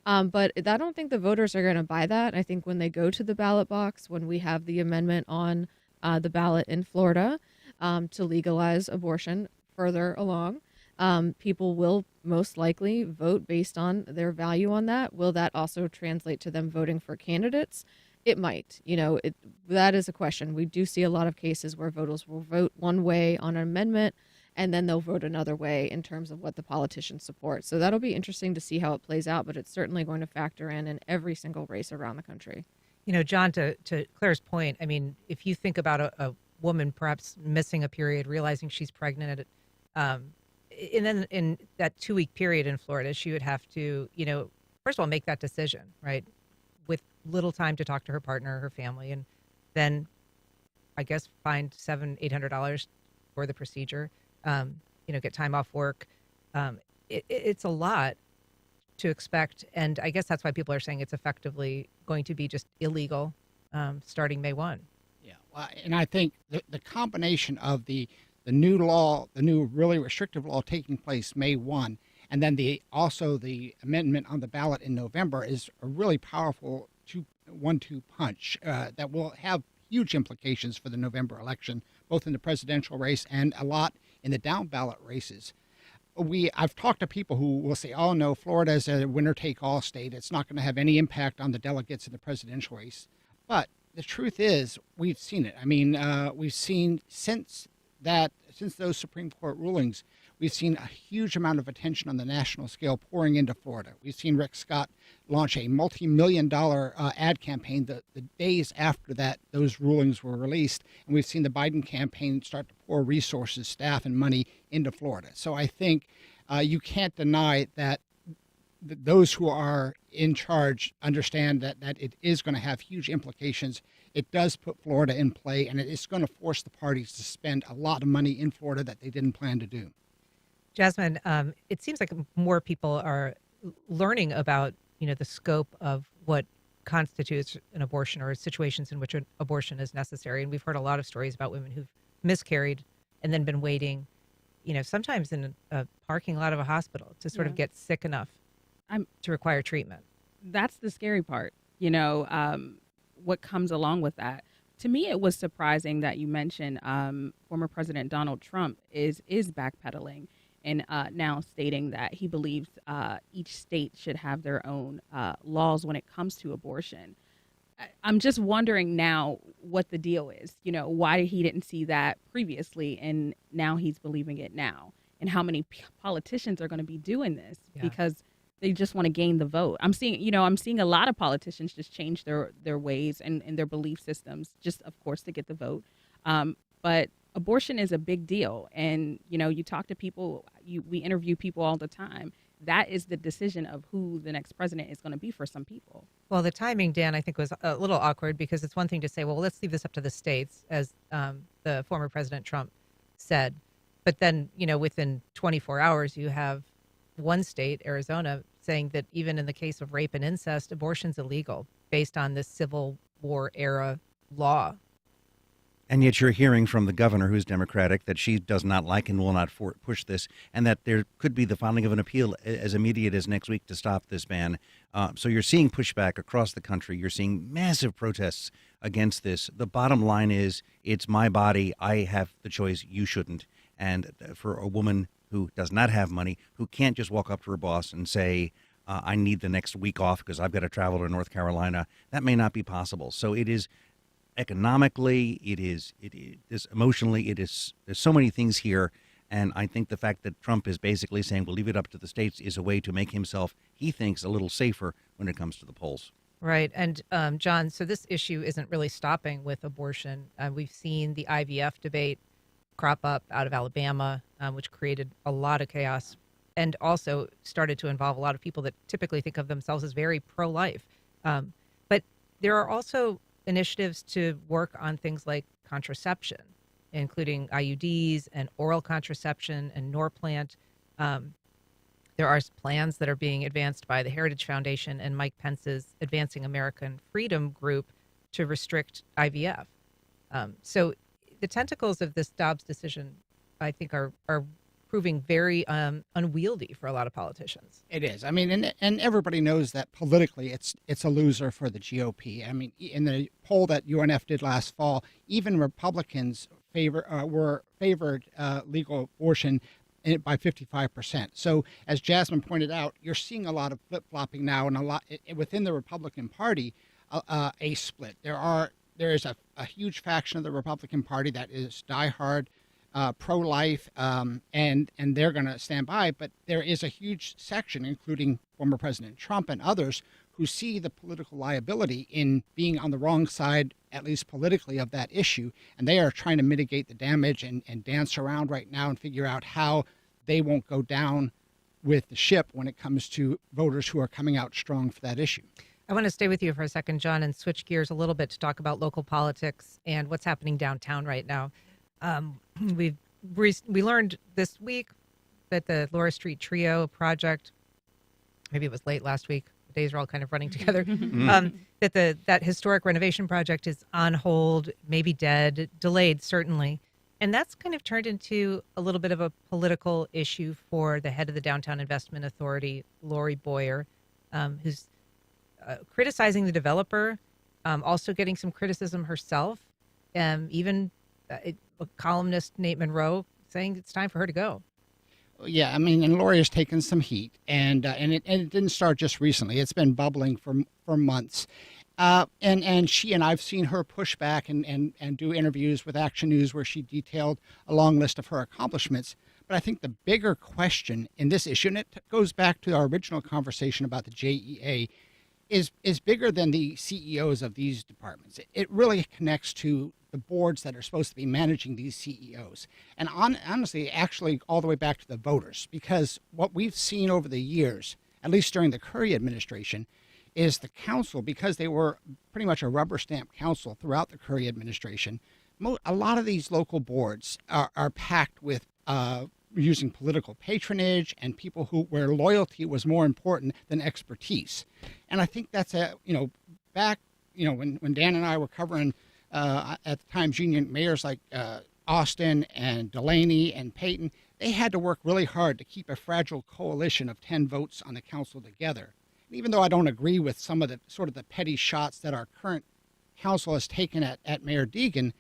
But I don't think the voters are going to buy that. I think when they go to the ballot box, when we have the amendment on the ballot in Florida to legalize abortion further along, people will most likely vote based on their value on that. Will that also translate to them voting for candidates? It might. That is a question. We do see a lot of cases where voters will vote one way on an amendment, and then they'll vote another way in terms of what the politicians support. So that'll be interesting to see how it plays out, but it's certainly going to factor in every single race around the country. John, to Claire's point, I mean, if you think about a woman perhaps missing a period, realizing she's pregnant And then in that 2-week period in Florida, she would have to, first of all, make that decision, right? With little time to talk to her partner, her family, and then I guess find $800 for the procedure, get time off work. It's a lot to expect. And I guess that's why people are saying it's effectively going to be just illegal starting May 1. Yeah, well, and I think the combination of the new law, the new really restrictive law taking place May 1, and then also the amendment on the ballot in November is a really powerful 1-2 punch that will have huge implications for the November election, both in the presidential race and a lot in the down ballot races. I've talked to people who will say, oh no, Florida is a winner-take-all state. It's not going to have any impact on the delegates in the presidential race. But the truth is, we've seen it. I mean, we've seen since those Supreme Court rulings, we've seen a huge amount of attention on the national scale pouring into Florida. We've seen Rick Scott launch a multi-million-dollar ad campaign the days after those rulings were released, and we've seen the Biden campaign start to pour resources, staff, and money into Florida. So I think you can't deny that those who are in charge understand that it is going to have huge implications. It does put Florida in play, and it is going to force the parties to spend a lot of money in Florida that they didn't plan to do. Jasmine, it seems like more people are learning about, the scope of what constitutes an abortion or situations in which an abortion is necessary. And we've heard a lot of stories about women who've miscarried and then been waiting, sometimes in a parking lot of a hospital to sort of get sick enough to require treatment. That's the scary part, what comes along with that. To me, it was surprising that you mentioned former President Donald Trump is backpedaling and now stating that he believes each state should have their own laws when it comes to abortion. I'm just wondering now what the deal is, why he didn't see that previously and now he's believing it now, and how many politicians are going to be doing this because they just want to gain the vote. I'm seeing a lot of politicians just change their ways and their belief systems, just of course to get the vote. But abortion is a big deal, and you talk to people, we interview people all the time. That is the decision of who the next president is going to be for some people. Well, the timing, Dan, I think was a little awkward because it's one thing to say, well, let's leave this up to the states, as the former President Trump said. But then, within 24 hours, you have one state, Arizona, saying that even in the case of rape and incest, abortion's illegal based on this Civil War era law. And yet you're hearing from the governor, who's Democratic, that she does not like and will not push this, and that there could be the filing of an appeal as immediate as next week to stop this ban. So you're seeing pushback across the country. You're seeing massive protests against this. The bottom line is, it's my body. I have the choice. You shouldn't. And for a woman who does not have money, who can't just walk up to her boss and say, I need the next week off because I've got to travel to North Carolina, that may not be possible. So it is economically, it is emotionally, there's so many things here. And I think the fact that Trump is basically saying we'll leave it up to the states is a way to make himself, he thinks, a little safer when it comes to the polls. Right. And John, so this issue isn't really stopping with abortion. We've seen the IVF debate crop up out of Alabama, which created a lot of chaos and also started to involve a lot of people that typically think of themselves as very pro-life. But there are also initiatives to work on things like contraception, including IUDs and oral contraception and Norplant. There are plans that are being advanced by the Heritage Foundation and Mike Pence's Advancing American Freedom group to restrict IVF. So the tentacles of this Dobbs decision, I think, are proving very unwieldy for a lot of politicians. It is. I mean, and everybody knows that politically it's a loser for the GOP. I mean, in the poll that UNF did last fall, even Republicans were favored legal abortion by 55%. So as Jasmine pointed out, you're seeing a lot of flip-flopping now, and a lot within the Republican Party, a split. There is a huge faction of the Republican Party that is diehard pro-life, and they're going to stand by. But there is a huge section, including former President Trump and others, who see the political liability in being on the wrong side, at least politically, of that issue. And they are trying to mitigate the damage and dance around right now and figure out how they won't go down with the ship when it comes to voters who are coming out strong for that issue. I want to stay with you for a second, John, and switch gears a little bit to talk about local politics and what's happening downtown right now. We learned this week that the Laura Street Trio project, maybe it was late last week, the days are all kind of running together, that historic renovation project is on hold, maybe dead, delayed certainly. And that's kind of turned into a little bit of a political issue for the head of the Downtown Investment Authority, Lori Boyer, who's criticizing the developer, also getting some criticism herself, even a columnist, Nate Monroe, saying it's time for her to go. Yeah, I mean, and Lori has taken some heat, and it didn't start just recently. It's been bubbling for months. And she and I've seen her push back and do interviews with Action News where she detailed a long list of her accomplishments. But I think the bigger question in this issue, and it goes back to our original conversation about the JEA, is bigger than the CEOs of these departments. It really connects to the boards that are supposed to be managing these CEOs. And honestly, actually all the way back to the voters, because what we've seen over the years, at least during the Curry administration, is the council, because they were pretty much a rubber stamp council throughout the Curry administration, a lot of these local boards are packed with using political patronage and people where loyalty was more important than expertise. And I think that's back, when Dan and I were covering at the Times Union mayors like Austin and Delaney and Payton, they had to work really hard to keep a fragile coalition of 10 votes on the council together. And even though I don't agree with some of the petty shots that our current council has taken at Mayor Deegan,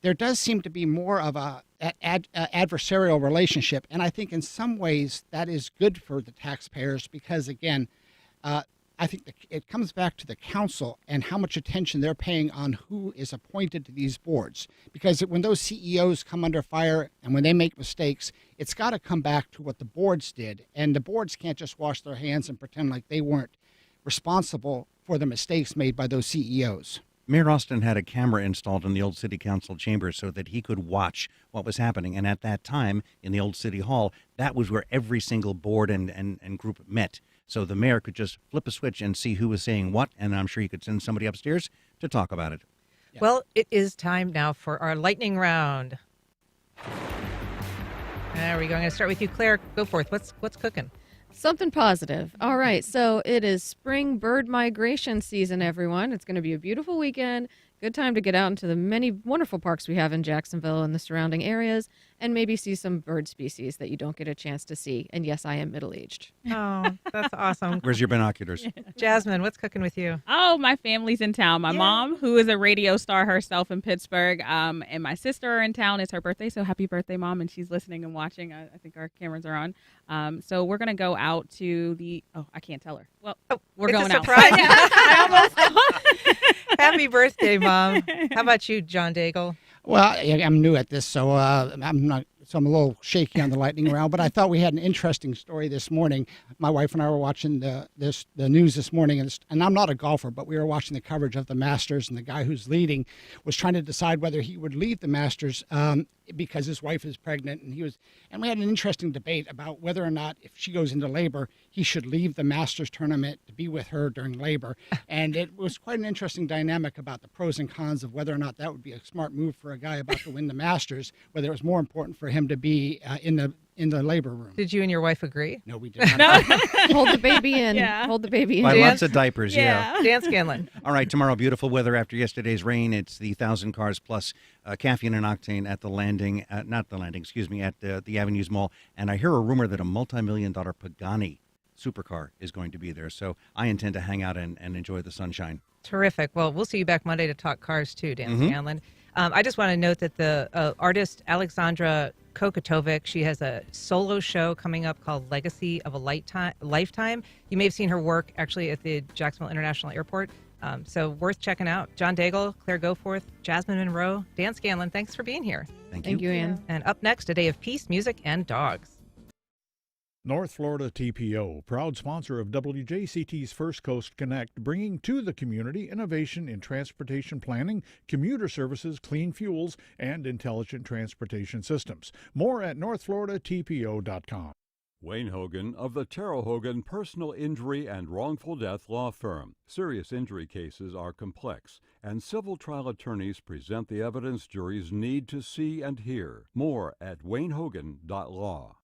there does seem to be more of a adversarial relationship. And I think in some ways that is good for the taxpayers because, again, I think it comes back to the council and how much attention they're paying on who is appointed to these boards. Because when those CEOs come under fire and when they make mistakes, it's got to come back to what the boards did. And the boards can't just wash their hands and pretend like they weren't responsible for the mistakes made by those CEOs. Mayor Austin had a camera installed in the old city council chambers so that he could watch what was happening. And at that time, in the old city hall, that was where every single board and group met. So the mayor could just flip a switch and see who was saying what, and I'm sure he could send somebody upstairs to talk about it. Yeah. Well, it is time now for our lightning round. There we go. I'm going to start with you, Claire. Go forth. What's cooking? Something positive. All right. So it is spring bird migration season, everyone. It's going to be a beautiful weekend. Good time to get out into the many wonderful parks we have in Jacksonville and the surrounding areas and maybe see some bird species that you don't get a chance to see. And yes, I am middle-aged. Oh, that's awesome. Where's your binoculars? Jasmine, what's cooking with you? Oh, my family's in town. My mom, who is a radio star herself in Pittsburgh, and my sister are in town. It's her birthday, so happy birthday, Mom. And she's listening and watching. I think our cameras are on. So we're going to go out to I can't tell her. Well, we're going out. Surprise. I almost Happy birthday, Mom. How about you, John Daigle? Well, I'm new at this, so I'm a little shaky on the lightning round. But I thought we had an interesting story this morning. My wife and I were watching the news this morning, and I'm not a golfer, but we were watching the coverage of the Masters, and the guy who's leading was trying to decide whether he would leave the Masters because his wife is pregnant, and we had an interesting debate about whether or not, if she goes into labor, he should leave the Masters tournament to be with her during labor. And it was quite an interesting dynamic about the pros and cons of whether or not that would be a smart move for a guy about to win the Masters, whether it was more important for him to be in the labor room. Did you and your wife agree? No, we did not. Hold the baby in. Yeah. Hold the baby in. Buy lots of diapers, yeah. Dan Scanlon. All right, tomorrow, beautiful weather after yesterday's rain. It's the 1,000 cars plus caffeine and octane at the Avenues Mall. And I hear a rumor that a multi-million-dollar Pagani supercar is going to be there. So I intend to hang out and enjoy the sunshine. Terrific. Well, we'll see you back Monday to talk cars too, Dan Scanlon. I just want to note that the artist Alexandra Kokatovic, she has a solo show coming up called Legacy of a Lifetime. You may have seen her work actually at the Jacksonville International Airport. So worth checking out. John Daigle, Claire Goforth, Jasmine Monroe, Dan Scanlon, thanks for being here. Thank you, Ann. And up next, a day of peace, music, and dogs. North Florida TPO, proud sponsor of WJCT's First Coast Connect, bringing to the community innovation in transportation planning, commuter services, clean fuels, and intelligent transportation systems. More at northfloridatpo.com. Wayne Hogan of the Terrell Hogan Personal Injury and Wrongful Death Law Firm. Serious injury cases are complex, and civil trial attorneys present the evidence juries need to see and hear. More at waynehogan.law.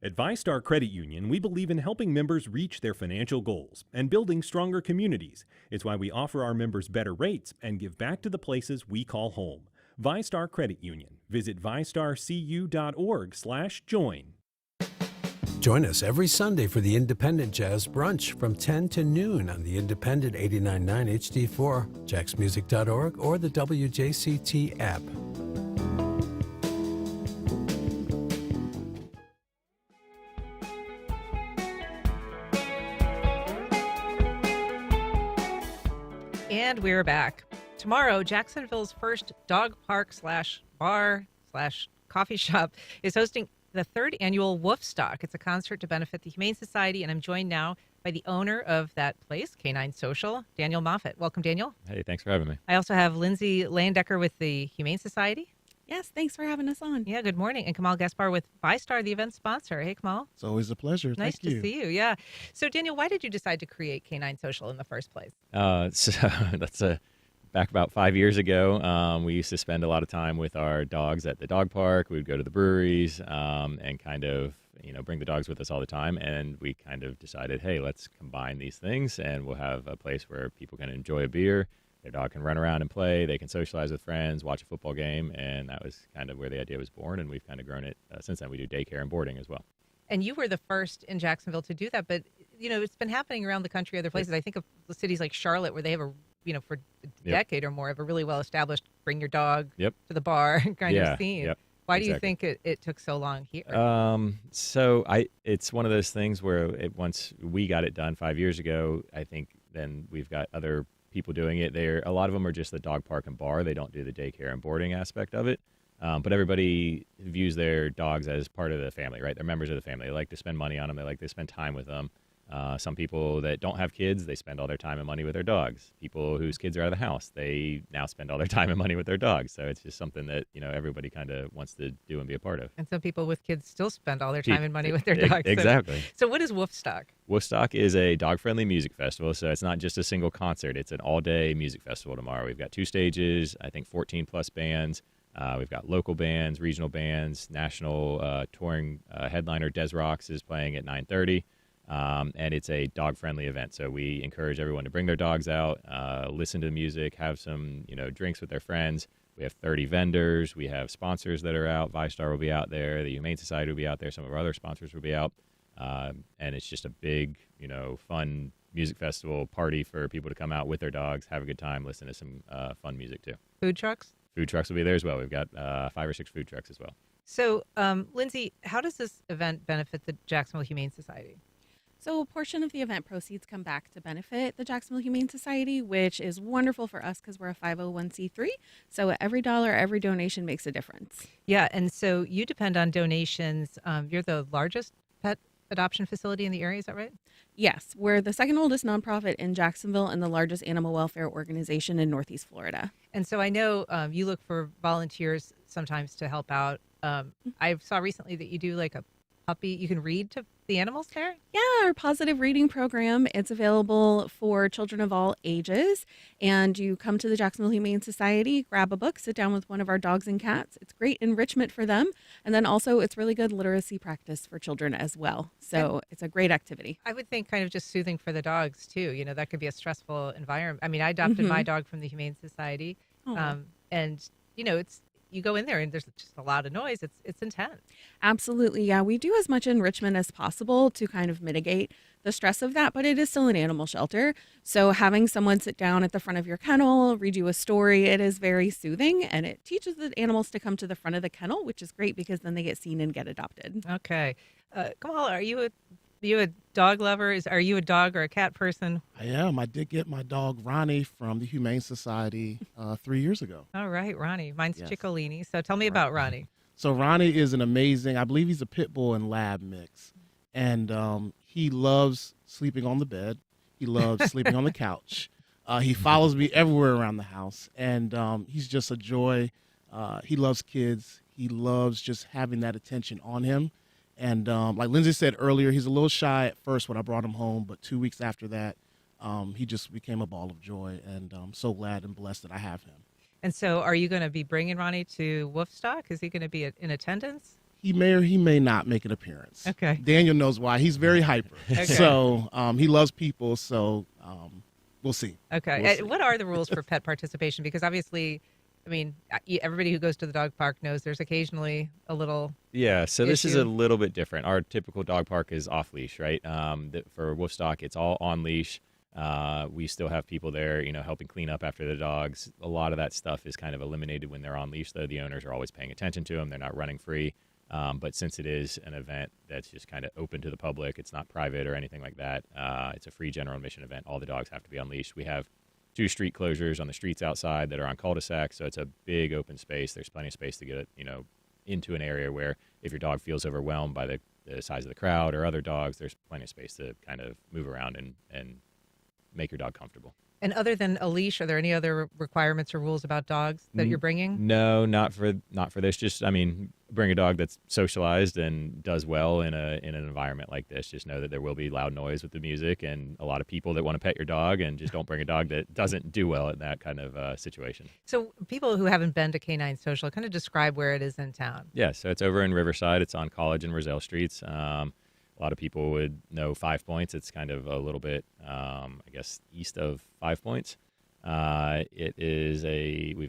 At ViStar Credit Union, we believe in helping members reach their financial goals and building stronger communities. It's why we offer our members better rates and give back to the places we call home. ViStar Credit Union. Visit vistarcu.org/join. Join us every Sunday for the Independent Jazz Brunch from 10 to noon on the Independent 89.9 HD4, jacksmusic.org, or the WJCT app. And we're back. Tomorrow, Jacksonville's first dog park / bar / coffee shop is hosting the third annual Woofstock. It's a concert to benefit the Humane Society, and I'm joined now by the owner of that place, Canine Social, Daniel Moffett. Welcome, Daniel. Hey, thanks for having me. I also have Lindsay Landecker with the Humane Society. Yes, thanks for having us on. Yeah, good morning. And Kamal Gaspar with ViStar, the event sponsor. Hey, Kamal. It's always a pleasure. Nice Thank you. to see you. Yeah. So, Daniel, why did you decide to create Canine Social in the first place? Back about 5 years ago, we used to spend a lot of time with our dogs at the dog park. We would go to the breweries and kind of, bring the dogs with us all the time. And we kind of decided, hey, let's combine these things and we'll have a place where people can enjoy a beer. Their dog can run around and play. They can socialize with friends, watch a football game. And that was kind of where the idea was born. And we've kind of grown it since then. We do daycare and boarding as well. And you were the first in Jacksonville to do that. But, it's been happening around the country, other places. I think of the cities like Charlotte where they have for a decade or more, have a really well-established bring your dog to the bar kind of scene. Yep. Why do you think it took so long here? It's one of those things where once we got it done 5 years ago, I think then we've got other people doing it. A lot of them are just the dog park and bar. They don't do the daycare and boarding aspect of it. But everybody views their dogs as part of the family, right? They're members of the family. They like to spend money on them. They like to spend time with them. Some people that don't have kids, they spend all their time and money with their dogs. People whose kids are out of the house, they now spend all their time and money with their dogs. So it's just something that, everybody kind of wants to do and be a part of. And some people with kids still spend all their time and money with their dogs. Exactly. So what is Woofstock? Woofstock is a dog-friendly music festival, so it's not just a single concert. It's an all-day music festival tomorrow. We've got 2 stages, I think 14-plus bands. We've got local bands, regional bands, national touring headliner Des Rocks is playing at 9:30. And it's a dog-friendly event, so we encourage everyone to bring their dogs out, listen to the music, have some, drinks with their friends. We have 30 vendors. We have sponsors that are out. ViStar will be out there. The Humane Society will be out there. Some of our other sponsors will be out. And it's just a big, fun music festival party for people to come out with their dogs, have a good time, listen to some fun music, too. Food trucks? Food trucks will be there as well. We've got 5 or 6 food trucks as well. So, Lindsay, how does this event benefit the Jacksonville Humane Society? So a portion of the event proceeds come back to benefit the Jacksonville Humane Society, which is wonderful for us because we're a 501c3. So every dollar, every donation makes a difference. Yeah, and so you depend on donations. You're the largest pet adoption facility in the area, is that right? Yes, we're the second oldest nonprofit in Jacksonville and the largest animal welfare organization in Northeast Florida. And so I know you look for volunteers sometimes to help out. I saw recently that you do like a puppy, you can read to the animals there? Yeah, our positive reading program, it's available for children of all ages. And you come to the Jacksonville Humane Society, grab a book, sit down with one of our dogs and cats. It's great enrichment for them. And then also it's really good literacy practice for children as well. So it's a great activity. I would think kind of just soothing for the dogs too. That could be a stressful environment. I mean, I adopted my dog from the Humane Society. And it's, you go in there and there's just a lot of noise. It's intense. Absolutely. Yeah. We do as much enrichment as possible to kind of mitigate the stress of that, but it is still an animal shelter. So having someone sit down at the front of your kennel, read you a story, it is very soothing, and it teaches the animals to come to the front of the kennel, which is great because then they get seen and get adopted. Okay. Kamal, are you a dog lover? Are you a dog or a cat person? I am. I did get my dog Ronnie from the Humane Society 3 years ago. All right, Ronnie. Mine's Ciccolini. So tell me about Ronnie. So Ronnie is an amazing, I believe he's a pit bull and lab mix. and he loves sleeping on the bed. He loves sleeping on the couch. He follows me everywhere around the house, and he's just a joy. He loves kids. He loves just having that attention on him. And like Lindsay said earlier, he's a little shy at first when I brought him home, but 2 weeks after that, he just became a ball of joy, and I'm so glad and blessed that I have him. And so are you going to be bringing Ronnie to Wolfstock? Is he going to be in attendance? He may or he may not make an appearance. Okay. Daniel knows why. He's very hyper. Okay. So he loves people, so we'll see. Okay. We'll see. What are the rules for pet participation? Because obviously, I mean, everybody who goes to the dog park knows there's occasionally a little Yeah, so this is a issue. little bit different. Our typical dog park is off leash, right? For Wolfstock, it's all on leash. We still have people there, helping clean up after the dogs. A lot of that stuff is kind of eliminated when they're on leash, though. The owners are always paying attention to them. They're not running free. But since it is an event that's just kind of open to the public, it's not private or anything like that. It's a free general admission event. All the dogs have to be on leash. We have 2 street closures on the streets outside that are on cul-de-sacs, so it's a big open space. There's plenty of space to get into an area where if your dog feels overwhelmed by the size of the crowd or other dogs, there's plenty of space to kind of move around and make your dog comfortable. And other than a leash, are there any other requirements or rules about dogs that you're bringing? No, not for this. Just, bring a dog that's socialized and does well in an environment like this. Just know that there will be loud noise with the music and a lot of people that want to pet your dog, and just don't bring a dog that doesn't do well in that kind of situation. So people who haven't been to Canine Social, kind of describe where it is in town. Yeah, so it's over in Riverside. It's on College and Roselle Streets. A lot of people would know 5 Points. It's kind of a little bit, east of 5 Points. We've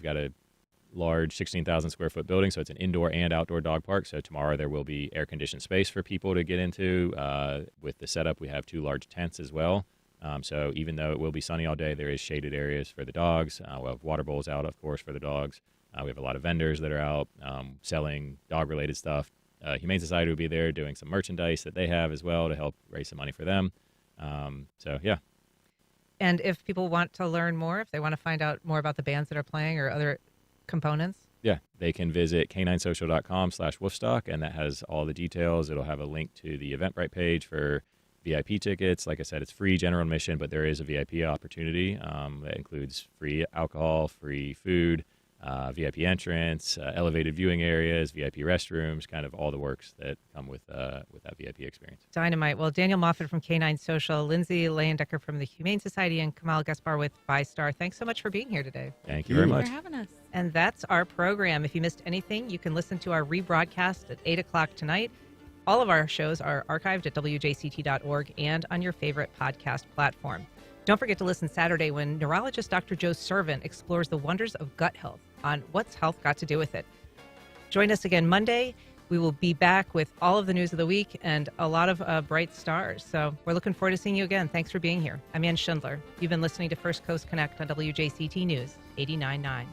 got a large 16,000 square foot building, so it's an indoor and outdoor dog park. So tomorrow there will be air conditioned space for people to get into. With the setup, we have 2 large tents as well. So even though it will be sunny all day, there is shaded areas for the dogs. We'll have water bowls out, of course, for the dogs. We have a lot of vendors that are out selling dog-related stuff. Humane Society will be there doing some merchandise that they have as well to help raise some money for them. Yeah. And if people want to learn more, if they want to find out more about the bands that are playing or other components? Yeah, they can visit caninesocial.com/Wolfstock, and that has all the details. It'll have a link to the Eventbrite page for VIP tickets. Like I said, it's free general admission, but there is a VIP opportunity that includes free alcohol, free food, VIP entrance, elevated viewing areas, VIP restrooms, kind of all the works that come with that VIP experience. Dynamite. Well, Daniel Moffat from Canine Social, Lindsay Leyendecker from the Humane Society, and Kamal Gaspar with ViStar. Thanks so much for being here today. Thank you very much. For having us. And that's our program. If you missed anything, you can listen to our rebroadcast at 8 o'clock tonight. All of our shows are archived at WJCT.org and on your favorite podcast platform. Don't forget to listen Saturday when neurologist Dr. Joe Servant explores the wonders of gut health on What's Health Got to Do with It. Join us again Monday. We will be back with all of the news of the week and a lot of bright stars. So we're looking forward to seeing you again. Thanks for being here. I'm Ann Schindler. You've been listening to First Coast Connect on WJCT News 89.9.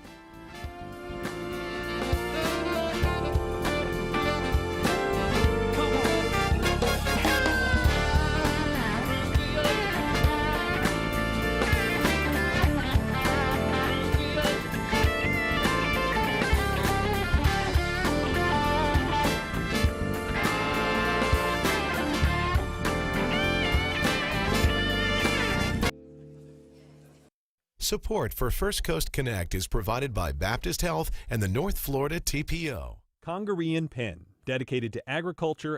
Support for First Coast Connect is provided by Baptist Health and the North Florida TPO. Congaree & Penn, dedicated to agriculture